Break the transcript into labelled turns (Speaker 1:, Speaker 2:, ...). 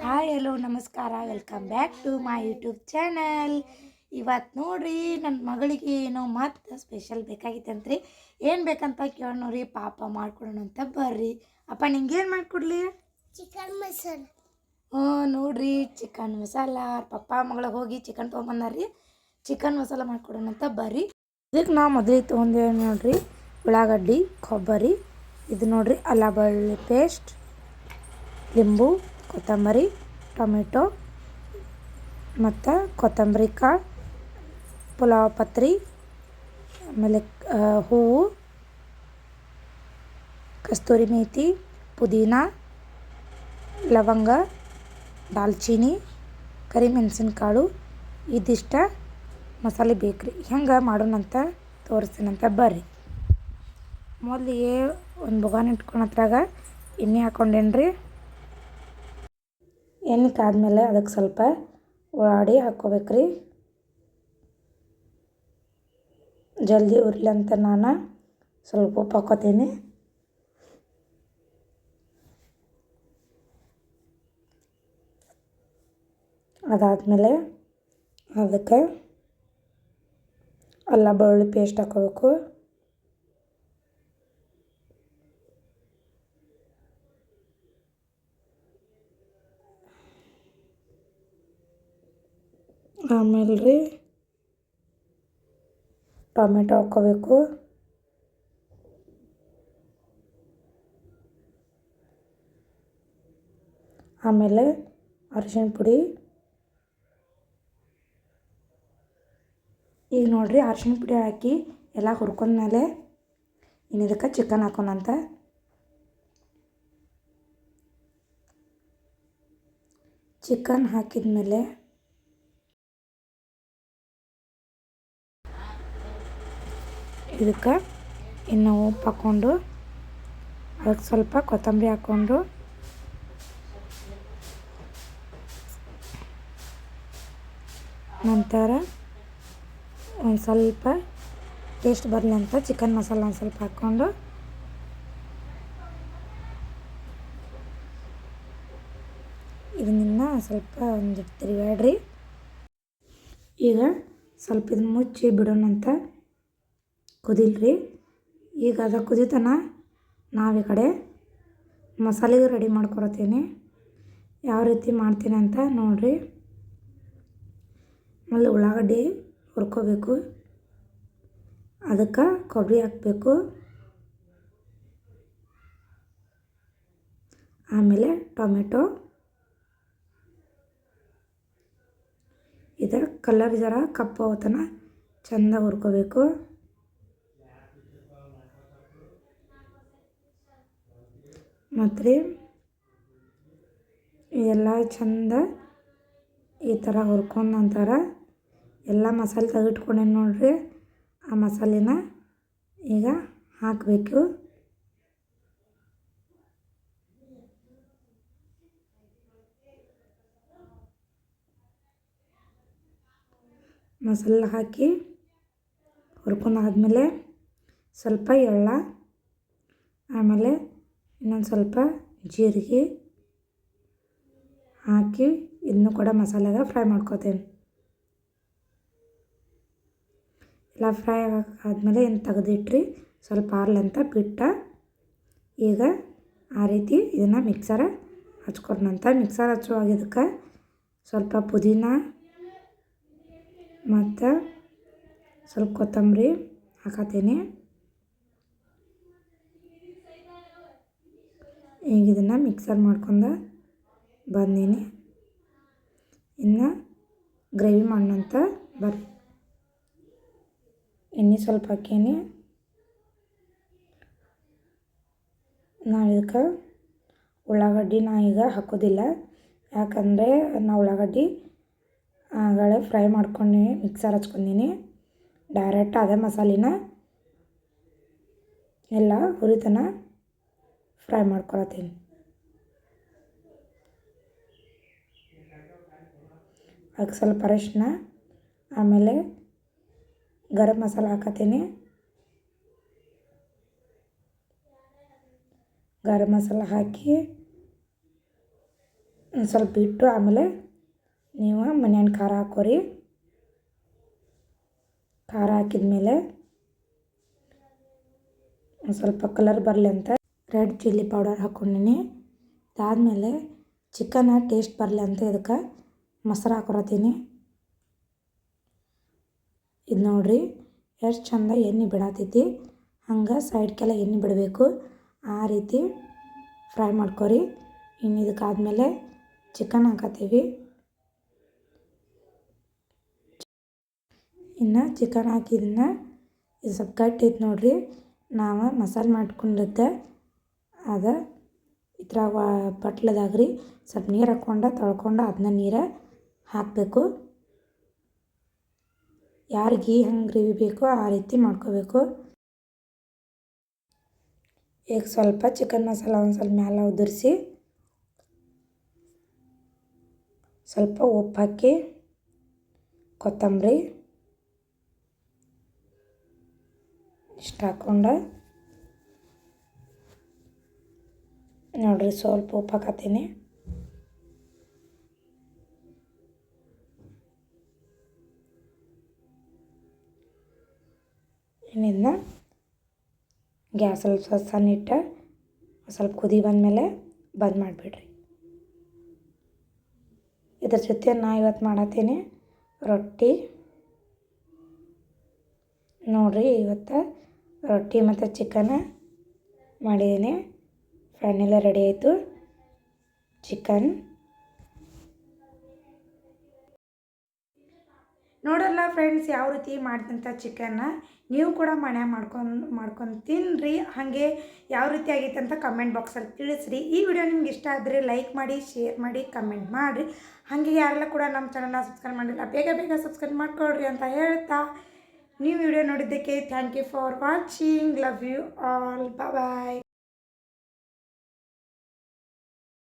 Speaker 1: Hi hello ನಮಸ್ಕಾರ welcome back to my YouTube channel. ಇವತ್ತು ನೋಡ್ರಿ ನನ್ನ ಮಗಳಿಗೆ ಏನೋ ಮತ್ತು ಸ್ಪೆಷಲ್ ಬೇಕಾಗಿತ್ತಂತ್ರಿ. ಏನು ಬೇಕಂತ ಕೇಳೋಣ್ರಿ, ಪಾಪ ಮಾಡ್ಕೊಡೋಣ ಅಂತ. ಬರ್ರಿ ಅಪ್ಪ, ನಿಂಗೇನು ಮಾಡಿಕೊಡ್ಲಿ?
Speaker 2: ಚಿಕನ್ ಮಸಾಲ.
Speaker 1: ನೋಡ್ರಿ, ಚಿಕನ್ ಮಸಾಲ. ಪಪ್ಪ ಮಗಳಿಗೆ ಹೋಗಿ ಚಿಕನ್ ತೊಗೊಂಬಂದಾರ್ರಿ. ಚಿಕನ್ ಮಸಾಲ ಮಾಡ್ಕೊಡೋಣ ಅಂತ ಬರ್ರಿ. ಇದಕ್ಕೆ ನಾವು ಮೊದಲೇ ತೊಗೊಂಡೇವೆ ನೋಡ್ರಿ, ಉಳ್ಳಾಗಡ್ಡಿ, ಕೊಬ್ಬರಿ, ಇದು ನೋಡ್ರಿ ಅಲ್ಲ ಬೆಳ್ಳುಳ್ಳಿ ಪೇಸ್ಟ್, ಲಿಂಬು, ಕೊತ್ತಂಬರಿ, ಟೊಮೆಟೊ ಮತ್ತು ಕೊತ್ತಂಬರಿ ಕಾಳು, ಪುಲಾವ್ ಪತ್ರಿ, ಆಮೇಲೆ ಹೂವು, ಕಸ್ತೂರಿ ಮೇಥಿ, ಪುದೀನ, ಲವಂಗ, ದಾಲ್ಚಿನ್ನಿ, ಕರಿಮೆಣಸಿನಕಾಳು, ಇದಿಷ್ಟ ಮಸಾಲೆ ಬೇಕ್ರಿ. ಹೆಂಗೆ ಮಾಡೋಣಂತ ತೋರಿಸ್ತೀನಂತ ಬರ್ರಿ. ಮೊದಲಿಗೆ ಒಂದು ಬೊಗಾನ್ ಇಟ್ಕೊಳತ್ರಾಗ ಎಣ್ಣೆ ಹಾಕ್ಕೊಂಡೇನ್ರಿ. ಎಣ್ಣೆ ಕಾದ್ಮೇಲೆ ಅದಕ್ಕೆ ಸ್ವಲ್ಪ ಉಳ್ಳಾಗಡ್ಡಿ ಹಾಕ್ಕೋಬೇಕ್ರಿ. ಜಲ್ದಿ ಉರ್ಲಂತ ನಾನು ಸ್ವಲ್ಪ ಉಪ್ಪು ಹಾಕ್ಕೋತೀನಿ. ಅದಾದಮೇಲೆ ಅದಕ್ಕೆ ಅಲ್ಲ ಬೆಳ್ಳುಳ್ಳಿ ಪೇಸ್ಟ್ ಹಾಕ್ಕೋಬೇಕು. ಆಮೇಲೆ ರೀ ಟೊಮೆಟೊ ಹಾಕ್ಕೋಬೇಕು. ಆಮೇಲೆ ಅರಿಶಿಣ ಪುಡಿ. ಈಗ ನೋಡಿರಿ, ಅರಿಶಿಣ ಪುಡಿ ಹಾಕಿ ಎಲ್ಲ ಹುರ್ಕೊಂಡ್ಮೇಲೆ ಇನ್ನು ಇದಕ್ಕೆ ಚಿಕನ್ ಹಾಕೋಣಂತ. ಚಿಕನ್ ಹಾಕಿದ್ಮೇಲೆ ಇದಕ್ಕೆ ಇನ್ನು ಉಪ್ಪು ಹಾಕ್ಕೊಂಡು ಅದಕ್ಕೆ ಸ್ವಲ್ಪ ಕೊತ್ತಂಬರಿ ಹಾಕ್ಕೊಂಡು ನಂತರ ಒಂದು ಸ್ವಲ್ಪ ಟೇಸ್ಟ್ ಬರಲಿ ಅಂತ ಚಿಕನ್ ಮಸಾಲ ಒಂದು ಸ್ವಲ್ಪ ಹಾಕ್ಕೊಂಡು ಇದನ್ನ ಸ್ವಲ್ಪ ಒಂದು ತಿರುಗಾಡ್ರಿ. ಈಗ ಸ್ವಲ್ಪ ಇದನ್ನ ಮುಚ್ಚಿ ಬಿಡೋಣಂತ, ಕುದಿಲ್ರಿ. ಈಗ ಅದು ಕುದಿತನ ನಾವು ಈ ಕಡೆ ಮಸಾಲೆಗೆ ರೆಡಿ ಮಾಡ್ಕೊಳತ್ತೀನಿ. ಯಾವ ರೀತಿ ಮಾಡ್ತೀನಿ ಅಂತ ನೋಡಿರಿ. ಆಮೇಲೆ ಉಳ್ಳಾಗಡ್ಡಿ ಹುರ್ಕೋಬೇಕು, ಅದಕ್ಕೆ ಕೊಬ್ಬರಿ ಹಾಕಬೇಕು, ಆಮೇಲೆ ಟೊಮೆಟೊ, ಇದರ ಕಲರ್ ಜರ ಕಪ್ಪು ಹೋತನ ಚೆಂದ ಹುರ್ಕೋಬೇಕು. ಮತ್ತು ರೀ ಇದೆಲ್ಲ ಚೆಂದ ಈ ಥರ ಹುರ್ಕೊಂಡ ನಂತರ ಎಲ್ಲ ಮಸಾಲೆ ತೆಗೆದಿಟ್ಕೊಂಡೇನು ನೋಡಿರಿ, ಆ ಮಸಾಲೆನ ಈಗ ಹಾಕಬೇಕು. ಮಸಾಲೆ ಹಾಕಿ ಹುರ್ಕೊಂಡಾದ್ಮೇಲೆ ಸ್ವಲ್ಪ ಎಳ್ಳು, ಆಮೇಲೆ ಇನ್ನೊಂದು ಸ್ವಲ್ಪ ಜೀರಿಗೆ ಹಾಕಿ ಇದನ್ನು ಕೂಡ ಮಸಾಲೆಗೆ ಫ್ರೈ ಮಾಡ್ಕೋತೇನೆ. ಎಲ್ಲ ಫ್ರೈ ಆದಮೇಲೆ ಏನು ತೆಗೆದಿಟ್ರಿ ಸ್ವಲ್ಪ ಆರ್ಲಂತ ಬಿಟ್ಟ. ಈಗ ಆ ರೀತಿ ಇದನ್ನು ಮಿಕ್ಸರ್ ಹಚ್ಕೊಂಡಂತ ಮಿಕ್ಸರ್ ಹಚ್ಚುವಾಗ ಇದಕ್ಕೆ ಸ್ವಲ್ಪ ಪುದೀನ ಮತ್ತು ಸ್ವಲ್ಪ ಕೊತ್ತಂಬರಿ ಹಾಕತ್ತೀನಿ. ಈಗ ಇದನ್ನು ಮಿಕ್ಸರ್ ಮಾಡ್ಕೊಂಡು ಬಂದೀನಿ. ಇನ್ನು ಗ್ರೇವಿ ಮಾಡೋಣಂತ ಬರ್ರಿ. ಎಣ್ಣೆ ಸ್ವಲ್ಪ ಹಾಕೀನಿ. ನಾವು ಇದಕ್ಕೆ ಉಳ್ಳಾಗಡ್ಡಿ ಈಗ ಹಾಕೋದಿಲ್ಲ, ಯಾಕಂದರೆ ನಾವು ಉಳ್ಳಾಗಡ್ಡಿ ಆಗಳೇ ಫ್ರೈ ಮಾಡ್ಕೊಂಡು ಮಿಕ್ಸರ್ ಹಚ್ಕೊಂಡೀನಿ. ಡೈರೆಕ್ಟ್ ಅದೇ ಮಸಾಲೆನ ಎಲ್ಲ ಹುರಿತನ ಫ್ರೈ ಮಾಡ್ಕೊಳತ್ತೀನಿ. ಅದಕ್ಕೆ ಸ್ವಲ್ಪ ಅರಿಶಿನ, ಆಮೇಲೆ ಗರಂ ಮಸಾಲ ಹಾಕತ್ತೀನಿ. ಗರಂ ಮಸಾಲ ಹಾಕಿ ಒಂದು ಸ್ವಲ್ಪ ಇಟ್ಟು ಆಮೇಲೆ ನೀವು ಮನೆಯನ್ ಖಾರ ಹಾಕೋರಿ. ಖಾರ ಹಾಕಿದ್ಮೇಲೆ ಒಂದು ಸ್ವಲ್ಪ ಕಲರ್ ಬರಲಿ ಅಂತ ರೆಡ್ ಚಿಲ್ಲಿ ಪೌಡರ್ ಹಾಕ್ಕೊಂಡಿನಿ. ಅದಾದಮೇಲೆ ಚಿಕನ್ ಟೇಸ್ಟ್ ಬರಲಿ ಅಂತ ಇದಕ್ಕೆ ಮೊಸರು ಹಾಕೊರತ್ತೀನಿ. ಇದು ನೋಡಿರಿ ಎಷ್ಟು ಚಂದ ಎಣ್ಣೆ ಬಿಡತೈತಿ. ಹಂಗೆ ಸೈಡ್ಗೆಲ್ಲ ಎಣ್ಣೆ ಬಿಡಬೇಕು. ಆ ರೀತಿ ಫ್ರೈ ಮಾಡ್ಕೊರಿ. ಇನ್ನು ಇದಕ್ಕಾದ್ಮೇಲೆ ಚಿಕನ್ ಹಾಕತ್ತೀವಿ. ಇನ್ನು ಚಿಕನ್ ಹಾಕಿದ್ದನ್ನ ಇದು ಸ್ವಲ್ಪ ಗಟ್ಟಿ ಐತೆ ನೋಡಿರಿ. ನಾವು ಮಸಾಲೆ ಮಾಡ್ಕೊಂಡಿದ್ದೆ ಅದು ಇದ್ರಾಗ ಬಟ್ಲದಾಗ್ರಿ ಸ್ವಲ್ಪ ನೀರು ಹಾಕ್ಕೊಂಡು ತೊಳ್ಕೊಂಡು ಅದನ್ನ ನೀರು ಹಾಕಬೇಕು. ಯಾರಿಗೆ ಹೆಂಗೆ ಗ್ರೇವಿ ಬೇಕೋ ಆ ರೀತಿ ಮಾಡ್ಕೋಬೇಕು. ಈಗ ಸ್ವಲ್ಪ ಚಿಕನ್ ಮಸಾಲ ಒಂದು ಸ್ವಲ್ಪ ಮ್ಯಾಲೆ ಉದುರಿಸಿ ಸ್ವಲ್ಪ ಉಪ್ಪು ಹಾಕಿ ಕೊತ್ತಂಬರಿ ಇಷ್ಟು ಹಾಕ್ಕೊಂಡು ನೋಡಿರಿ ಸ್ವಲ್ಪ ಉಪ್ಪು ಹಾಕತ್ತೀನಿ. ಇನ್ನಿಂದ ಗ್ಯಾಸ್ ಸ್ವಲ್ಪ ಸಣ್ಣ ಇಟ್ಟು ಸ್ವಲ್ಪ ಕುದಿ ಬಂದಮೇಲೆ ಬಂದ್ ಮಾಡಿಬಿಡ್ರಿ. ಇದ್ರ ಜೊತೆ ನಾ ಇವತ್ತು ಮಾಡತ್ತೀನಿ ರೊಟ್ಟಿ. ನೋಡಿರಿ ಇವತ್ತು ರೊಟ್ಟಿ ಮತ್ತು ಚಿಕನ್ ಮಾಡಿದ್ದೀನಿ. ಫೈನಲ್ ರೆಡಿ ಆಯಿತು ಚಿಕನ್. ನೋಡಲ್ಲ ಫ್ರೆಂಡ್ಸ್ ಯಾವ ರೀತಿ ಮಾಡಿದಂಥ ಚಿಕನ್ನ ನೀವು ಕೂಡ ಮನ್ಯಾಗ ಮಾಡ್ಕೊಂಡು ತಿನ್ನಿರಿ. ಹಾಗೆ ಯಾವ ರೀತಿ ಆಗೈತೆ ಅಂತ ಕಮೆಂಟ್ ಬಾಕ್ಸಲ್ಲಿ ತಿಳಿಸ್ರಿ. ಈ ವಿಡಿಯೋ ನಿಮ್ಗೆ ಇಷ್ಟ ಆದರೆ ಲೈಕ್ ಮಾಡಿ, ಶೇರ್ ಮಾಡಿ, ಕಮೆಂಟ್ ಮಾಡಿರಿ. ಹಾಗೆ ಯಾರೆಲ್ಲ ಕೂಡ ನಮ್ಮ ಚಾನಲ್ನ ಸಬ್ಸ್ಕ್ರೈಬ್ ಮಾಡಿಲ್ಲ ಬೇಗ ಸಬ್ಸ್ಕ್ರೈಬ್ ಮಾಡ್ಕೊಳ್ರಿ ಅಂತ ಹೇಳ್ತಾ ನೀವು ವಿಡಿಯೋ ನೋಡಿದ್ದಕ್ಕೆ thank you for watching. Love you all. Bye.